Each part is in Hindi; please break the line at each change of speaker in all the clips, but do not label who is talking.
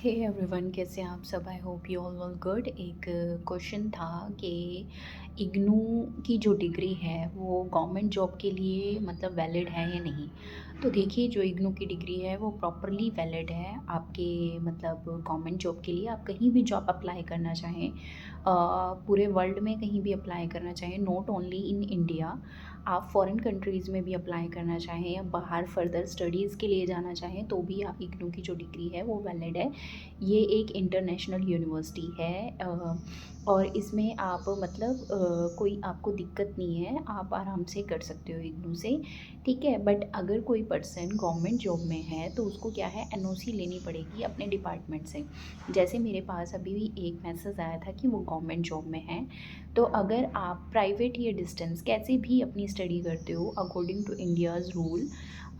हे एवरीवन, कैसे हैं आप सब। I hope you all good. एक क्वेश्चन था कि इग्नू की जो डिग्री है वो गवर्नमेंट जॉब के लिए मतलब वैलिड है या नहीं। तो देखिए, जो इग्नू की डिग्री है वो प्रॉपरली वैलिड है आपके मतलब गवर्नमेंट जॉब के लिए। आप कहीं भी जॉब अप्लाई करना चाहें, पूरे वर्ल्ड में कहीं भी अप्लाई करना चाहें, नॉट ओनली इन इंडिया। आप फॉरेन कंट्रीज़ में भी अप्लाई करना चाहें या बाहर फर्दर स्टडीज़ के लिए जाना चाहें तो भी इग्नू की जो डिग्री है वो वैलिड है। ये एक इंटरनेशनल यूनिवर्सिटी है, और इसमें आप मतलब कोई आपको दिक्कत नहीं है, आप आराम से कर सकते हो इग्नू से। ठीक है, बट अगर कोई पर्सन गवर्नमेंट जॉब में है तो उसको क्या है, एनओसी लेनी पड़ेगी अपने डिपार्टमेंट से। जैसे मेरे पास अभी भी एक मैसेज आया था कि वो गवर्नमेंट जॉब में है। तो अगर आप प्राइवेट या डिस्टेंस कैसे भी अपनी स्टडी करते हो अकॉर्डिंग टू इंडियाज़ रूल,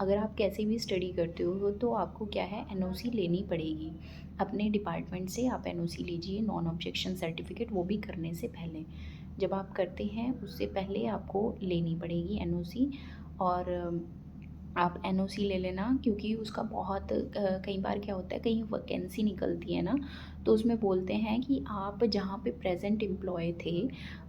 अगर आप कैसे भी स्टडी करते हो तो आपको क्या है, एनओसी लेनी पड़ेगी अपने डिपार्टमेंट से। आप एनओसी लीजिए, नॉन ऑब्जेक्शन सर्टिफिकेट, वो भी करने से पहले। जब आप करते हैं उससे पहले आपको लेनी पड़ेगी एनओसी। और आप एनओसी ले लेना, क्योंकि उसका बहुत कई बार क्या होता है, कहीं वैकेंसी निकलती है ना, तो उसमें बोलते हैं कि आप जहाँ पे प्रेजेंट एम्प्लॉय थे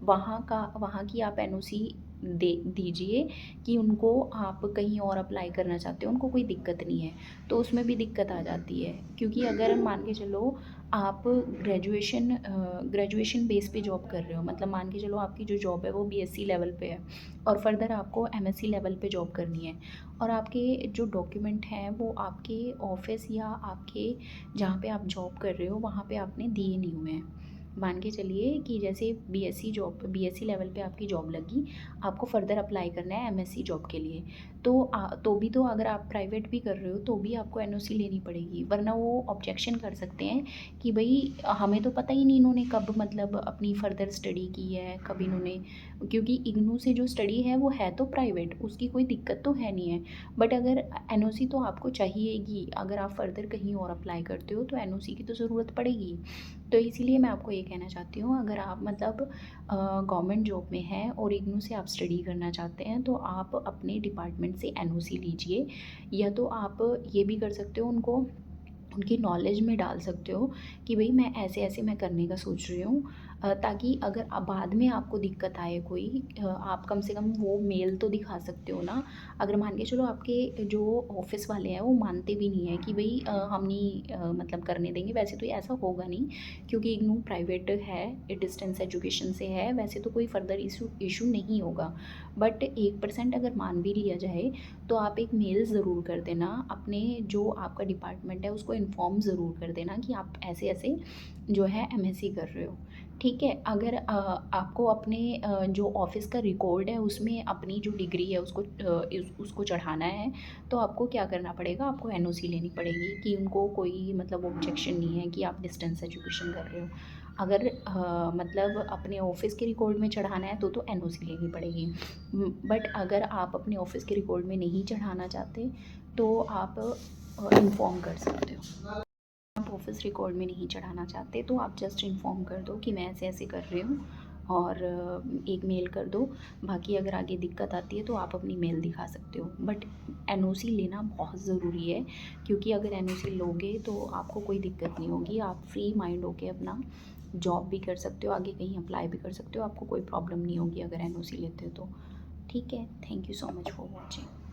वहाँ की आप एनओसी दे दीजिए कि उनको आप कहीं और अप्लाई करना चाहते हो, उनको कोई दिक्कत नहीं है। तो उसमें भी दिक्कत आ जाती है, क्योंकि अगर मान के चलो आप ग्रेजुएशन बेस पे जॉब कर रहे हो, मतलब मान के चलो आपकी जो जॉब है वो बीएससी लेवल पे है और फर्दर आपको एमएससी लेवल पे जॉब करनी है, और आपके जो डॉक्यूमेंट हैं वो आपके ऑफिस या आपके जहाँ पे आप जॉब कर रहे हो वहाँ पे आपने दिए नहीं हुए हैं। मान के चलिए कि जैसे बीएससी लेवल पे आपकी जॉब लगी, आपको फर्दर अप्लाई करना है एमएससी जॉब के लिए। तो भी तो अगर आप प्राइवेट भी कर रहे हो तो भी आपको एनओसी लेनी पड़ेगी, वरना वो ऑब्जेक्शन कर सकते हैं कि भाई हमें तो पता ही नहीं इन्होंने कब मतलब अपनी फर्दर स्टडी की है, कब इन्होंने, क्योंकि इग्नू से जो स्टडी है वो है तो प्राइवेट, उसकी कोई दिक्कत तो है नहीं है। बट अगर एनओसी तो आपको चाहिएगी, अगर आप फर्दर कहीं और अप्लाई करते हो तो एनओसी की तो ज़रूरत पड़ेगी। तो इसीलिए मैं आपको ये कहना चाहती हूँ, अगर आप मतलब गवर्नमेंट जॉब में हैं और इग्नू से आप स्टडी करना चाहते हैं तो आप अपने डिपार्टमेंट से एनओसी लीजिए। या तो आप ये भी कर सकते हो, उनको उनकी नॉलेज में डाल सकते हो कि भाई मैं ऐसे ऐसे मैं करने का सोच रही हूँ, ताकि अगर बाद में आपको दिक्कत आए कोई, आप कम से कम वो मेल तो दिखा सकते हो ना। अगर मान के चलो आपके जो ऑफिस वाले हैं वो मानते भी नहीं है कि भाई हम नहीं मतलब करने देंगे, वैसे तो ये ऐसा होगा नहीं, क्योंकि इग्नू प्राइवेट है, डिस्टेंस एजुकेशन से है, वैसे तो कोई फर्दर इशू नहीं होगा। बट 1% अगर मान भी लिया जाए तो आप एक मेल ज़रूर कर देना, अपने जो आपका डिपार्टमेंट है उसको इन्फॉर्म ज़रूर कर देना कि आप ऐसे ऐसे जो है एमएससी कर रहे हो। ठीक है, अगर आपको अपने जो ऑफिस का रिकॉर्ड है उसमें अपनी जो डिग्री है उसको चढ़ाना है, तो आपको क्या करना पड़ेगा, आपको एनओसी लेनी पड़ेगी कि उनको कोई मतलब ऑब्जेक्शन नहीं है कि आप डिस्टेंस एजुकेशन कर रहे हो। अगर मतलब अपने ऑफिस के रिकॉर्ड में चढ़ाना है तो एनओसी लेनी पड़ेगी। बट अगर आप अपने ऑफिस के रिकॉर्ड में नहीं चढ़ाना चाहते तो आप इन्फॉर्म कर सकते हो। आप ऑफिस रिकॉर्ड में नहीं चढ़ाना चाहते तो आप जस्ट इन्फॉर्म कर दो कि मैं ऐसे ऐसे कर रही हूँ, और एक मेल कर दो। बाकी अगर आगे दिक्कत आती है तो आप अपनी मेल दिखा सकते हो, बट एनओसी लेना बहुत ज़रूरी है, क्योंकि अगर एनओसी लोगे तो आपको कोई दिक्कत नहीं होगी, आप फ्री माइंड होके अपना जॉब भी कर सकते हो, आगे कहीं अप्लाई भी कर सकते हो, आपको कोई प्रॉब्लम नहीं होगी अगर एनओसी लेते हो तो। ठीक है, thank you so much for watching.